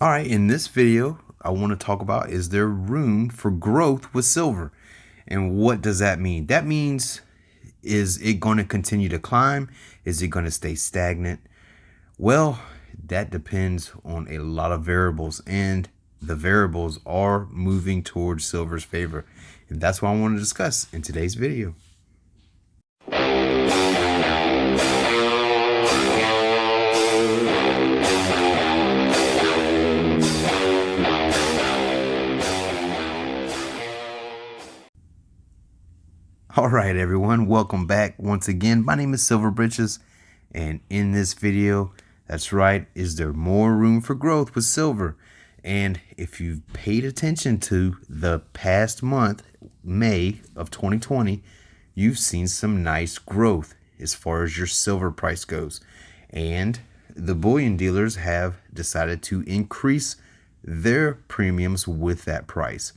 All right, in this video, I want to talk about, is there room for growth with silver? And what does that mean? That means, is it going to continue to climb? Is it going to stay stagnant? Well, that depends on a lot of variables, and the variables are moving towards silver's favor. And that's what I want to discuss in today's video. All right, everyone, welcome back once again. My name is Silver Britches, and in this video, that's right, is there more room for growth with silver? And if you've paid attention to the past month, May of 2020, you've seen some nice growth as far as your silver price goes. And the bullion dealers have decided to increase their premiums with that price.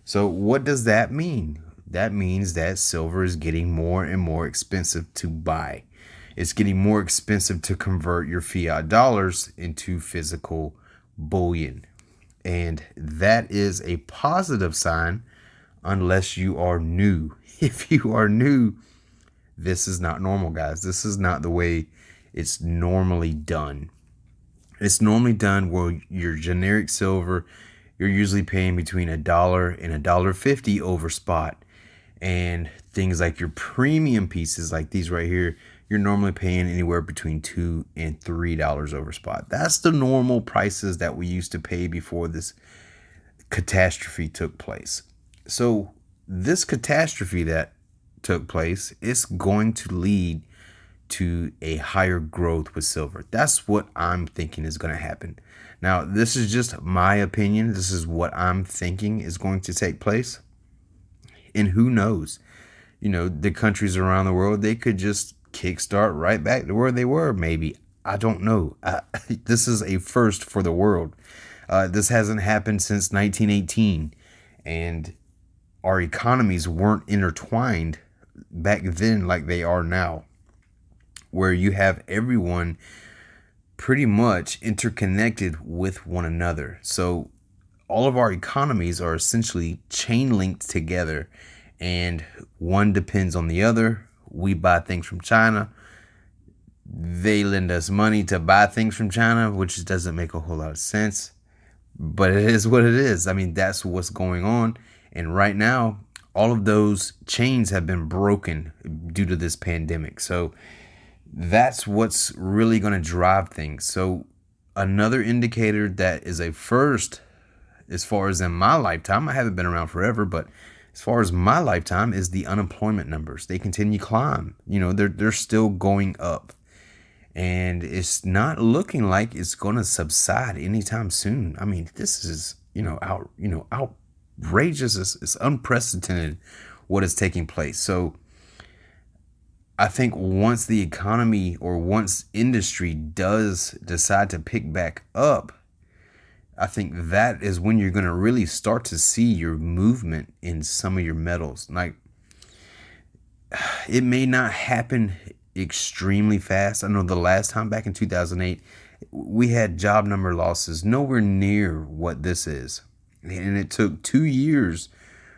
So what does that mean? That means that silver is getting more and more expensive to buy. It's getting more expensive to convert your fiat dollars into physical bullion. And that is a positive sign unless you are new. If you are new, this is not normal, guys. This is not the way it's normally done. It's normally done where your generic silver, you're usually paying between $1 and $1.50 over spot. And things like your premium pieces like these right here, you're normally paying anywhere between $2 and $3 over spot. That's the normal prices that we used to pay before this catastrophe took place. So this catastrophe that took place is going to lead to a higher growth with silver. That's what I'm thinking is going to happen. Now, this is just my opinion. This is what I'm thinking is going to take place. And who knows, the countries around the world, they could just kickstart right back to where they were. Maybe. I don't know. This is a first for the world. This hasn't happened since 1918. And our economies weren't intertwined back then like they are now, where you have everyone pretty much interconnected with one another. So all of our economies are essentially chain linked together, and one depends on the other. We buy things from China. They lend us money to buy things from China, which doesn't make a whole lot of sense, but it is what it is. I mean, that's what's going on. And right now, all of those chains have been broken due to this pandemic. So that's what's really going to drive things. So another indicator that is a first, as far as in my lifetime, I haven't been around forever, but as far as my lifetime, is the unemployment numbers. They continue to climb. They're still going up, and it's not looking like it's going to subside anytime soon. I mean, this is outrageous. It's unprecedented what is taking place. So I think once the economy or once industry does decide to pick back up, I think that is when you're going to really start to see your movement in some of your metals. Like, it may not happen extremely fast. I know the last time back in 2008, we had job number losses nowhere near what this is. And it took 2 years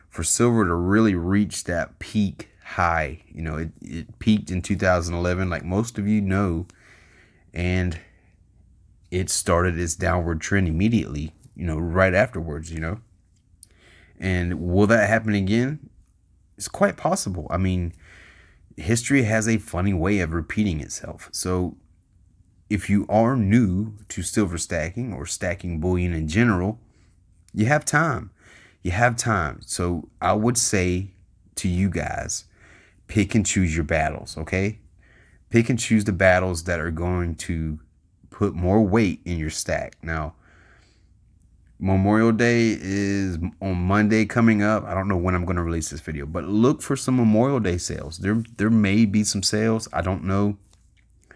for silver to really reach that peak high. It peaked in 2011, like most of you know, and it started its downward trend immediately, right afterwards, And will that happen again? It's quite possible. I mean, history has a funny way of repeating itself. So if you are new to silver stacking or stacking bullion in general, you have time. You have time. So I would say to you guys, pick and choose your battles, okay? Pick and choose the battles that are going to put more weight in your stack. Now, Memorial Day is on Monday coming up. I don't know when I'm going to release this video, but look for some Memorial Day sales. There may be some sales. I don't know.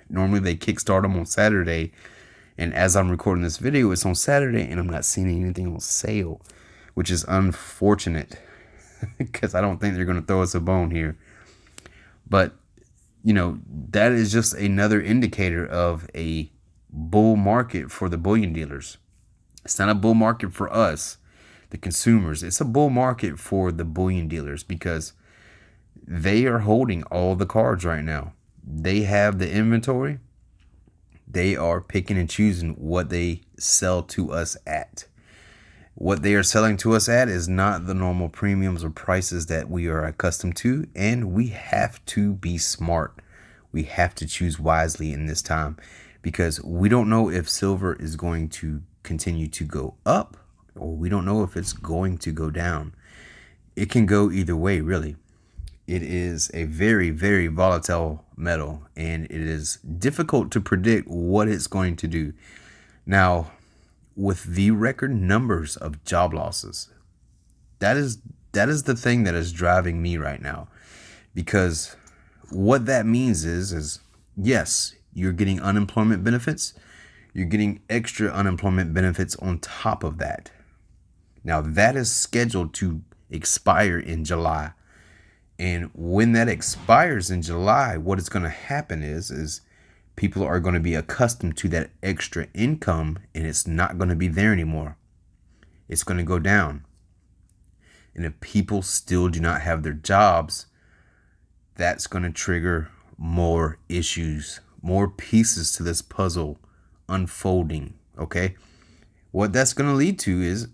Normally they kickstart them on Saturday, and as I'm recording this video, it's on Saturday, and I'm not seeing anything on sale, which is unfortunate because I don't think they're going to throw us a bone here. But that is just another indicator of a bull market for the bullion dealers. It's not a bull market for us, the consumers. It's a bull market for the bullion dealers because they are holding all the cards right now. They have the inventory. They are picking and choosing what they sell to us at. What they are selling to us at is not the normal premiums or prices that we are accustomed to, and we have to be smart. We have to choose wisely in this time because we don't know if silver is going to continue to go up or we don't know if it's going to go down. It can go either way, really. It is a very, very volatile metal, and it is difficult to predict what it's going to do. Now, with the record numbers of job losses, that is the thing that is driving me right now, because what that means is yes, you're getting unemployment benefits, you're getting extra unemployment benefits on top of that. Now that is scheduled to expire in July. And when that expires in July, what is going to happen is people are going to be accustomed to that extra income, and it's not going to be there anymore. It's going to go down. And if people still do not have their jobs, that's going to trigger more issues, more pieces to this puzzle unfolding. Okay. What that's going to lead to is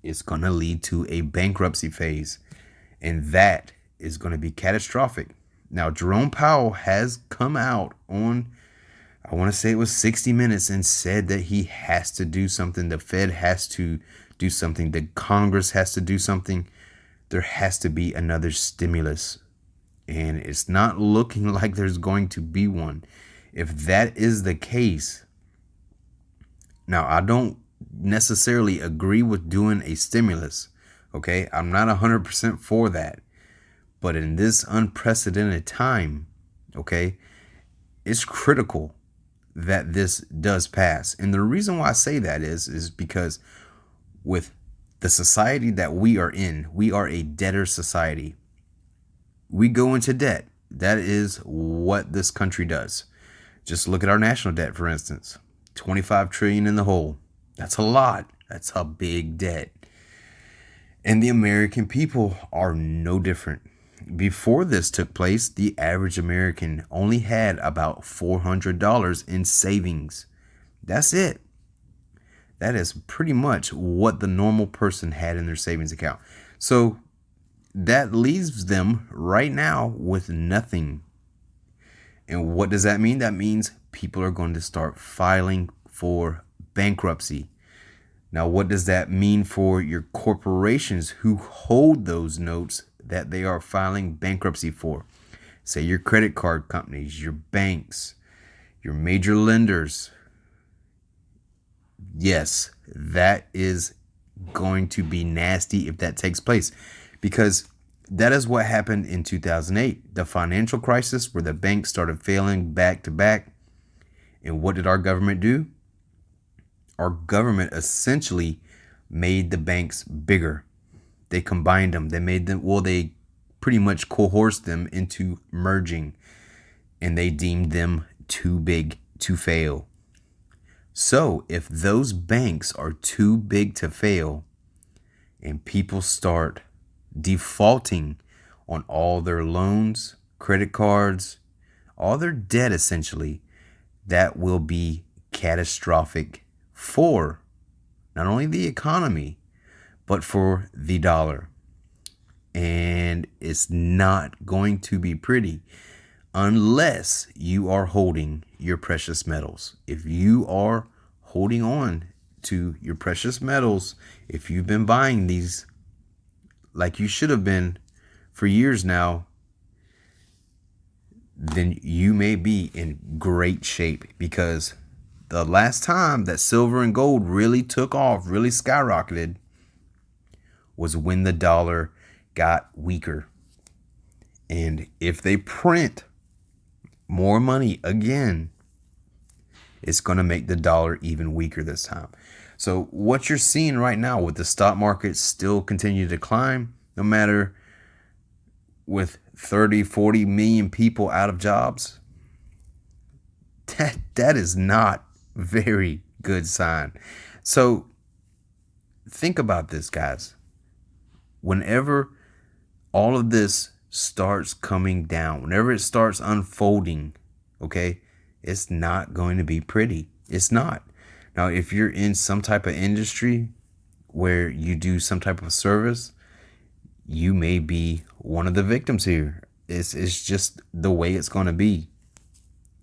it's going to lead to a bankruptcy phase. And that is going to be catastrophic. Now, Jerome Powell has come out on, I want to say it was 60 Minutes, and said that he has to do something. The Fed has to do something. The Congress has to do something. There has to be another stimulus. And it's not looking like there's going to be one. If that is the case, now I don't necessarily agree with doing a stimulus. Okay, I'm not 100% for that. But in this unprecedented time, okay, it's critical that this does pass. And the reason why I say that is because with the society that we are in, we are a debtor society. We go into debt. That is what this country does. Just look at our national debt, for instance. 25 trillion in the hole. That's a lot. That's a big debt. And the American people are no different. Before this took place, the average American only had about $400 in savings. That's it. That is pretty much what the normal person had in their savings account. So that leaves them right now with nothing. And what does that mean? That means people are going to start filing for bankruptcy. Now, what does that mean for your corporations who hold those notes that they are filing bankruptcy for? Say your credit card companies, your banks, your major lenders. Yes, that is going to be nasty if that takes place, because that is what happened in 2008, the financial crisis, where the banks started failing back to back. And what did our government do? Our government essentially made the banks bigger. They combined them. They made them, well, they pretty much coerced them into merging, and they deemed them too big to fail. So if those banks are too big to fail and people start defaulting on all their loans, credit cards, all their debt, essentially, that will be catastrophic for not only the economy, but for the dollar. And it's not going to be pretty unless you are holding your precious metals. If you are holding on to your precious metals, if you've been buying these like you should have been for years now, then you may be in great shape, because the last time that silver and gold really took off, really skyrocketed, was when the dollar got weaker. And if they print more money again, it's going to make the dollar even weaker this time. So what you're seeing right now with the stock market still continue to climb, no matter with 30, 40 million people out of jobs, that is not very good sign. So think about this, guys. Whenever all of this starts coming down, whenever it starts unfolding, okay, it's not going to be pretty. It's not. Now, if you're in some type of industry where you do some type of service, you may be one of the victims here. It's just the way it's going to be.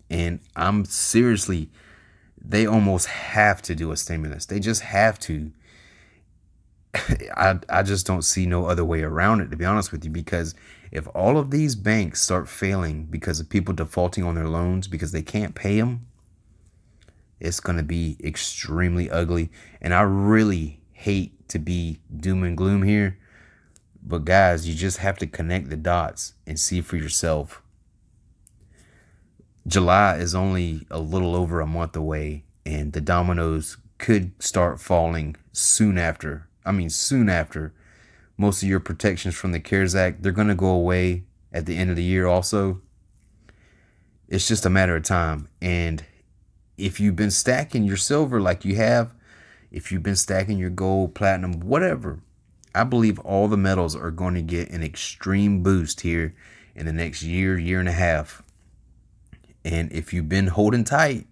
And I'm seriously, they almost have to do a stimulus. They just have to. I just don't see no other way around it, to be honest with you, because if all of these banks start failing because of people defaulting on their loans because they can't pay them, it's going to be extremely ugly. And I really hate to be doom and gloom here, but guys, you just have to connect the dots and see for yourself. July is only a little over a month away, and the dominoes could start falling soon after. Soon after. Most of your protections from the CARES Act, they're going to go away at the end of the year also. It's just a matter of time. And if you've been stacking your silver like you have, if you've been stacking your gold, platinum, whatever, I believe all the metals are going to get an extreme boost here in the next year, year and a half. And if you've been holding tight,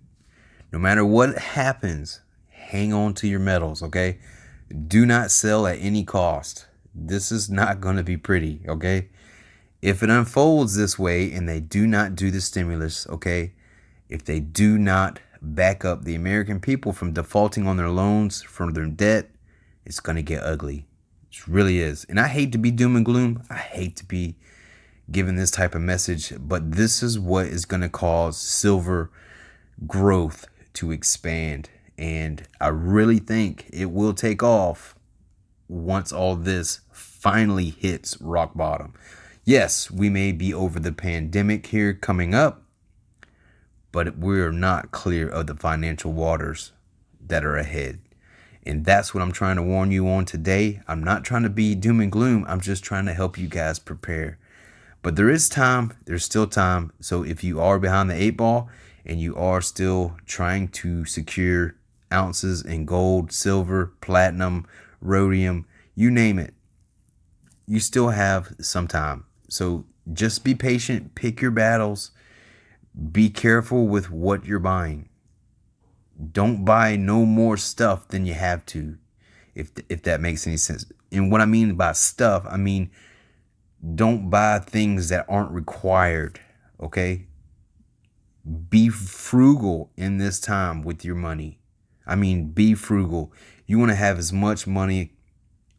no matter what happens, hang on to your metals, okay? Do not sell at any cost. This is not going to be pretty, okay? If it unfolds this way and they do not do the stimulus, okay? If they do not back up the American people from defaulting on their loans, from their debt, it's going to get ugly. It really is. And I hate to be doom and gloom. I hate to be giving this type of message, but this is what is going to cause silver growth to expand. And I really think it will take off once all this finally hits rock bottom. Yes, we may be over the pandemic here coming up, but we're not clear of the financial waters that are ahead. And that's what I'm trying to warn you on today. I'm not trying to be doom and gloom. I'm just trying to help you guys prepare. But there is time. There's still time. So if you are behind the 8 ball and you are still trying to secure ounces in gold, silver, platinum, rhodium, you name it, you still have some time. So just be patient, pick your battles, be careful with what you're buying. Don't buy no more stuff than you have to, if that makes any sense. And what I mean by stuff, I mean don't buy things that aren't required, okay? Be frugal in this time with your money. Be frugal. You want to have as much money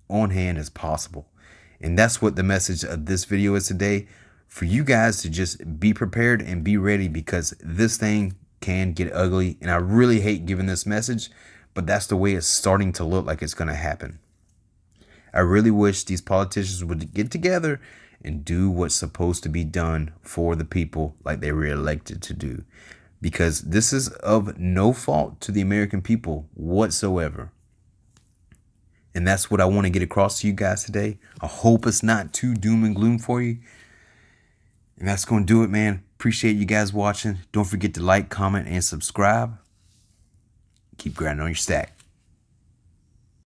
on hand as possible. And that's what the message of this video is today. For you guys to just be prepared and be ready, because this thing can get ugly. And I really hate giving this message, but that's the way it's starting to look like it's going to happen. I really wish these politicians would get together and do what's supposed to be done for the people like they were elected to do. Because this is of no fault to the American people whatsoever. And that's what I want to get across to you guys today. I hope it's not too doom and gloom for you. And that's going to do it, man. Appreciate you guys watching. Don't forget to like, comment, and subscribe. Keep grinding on your stack.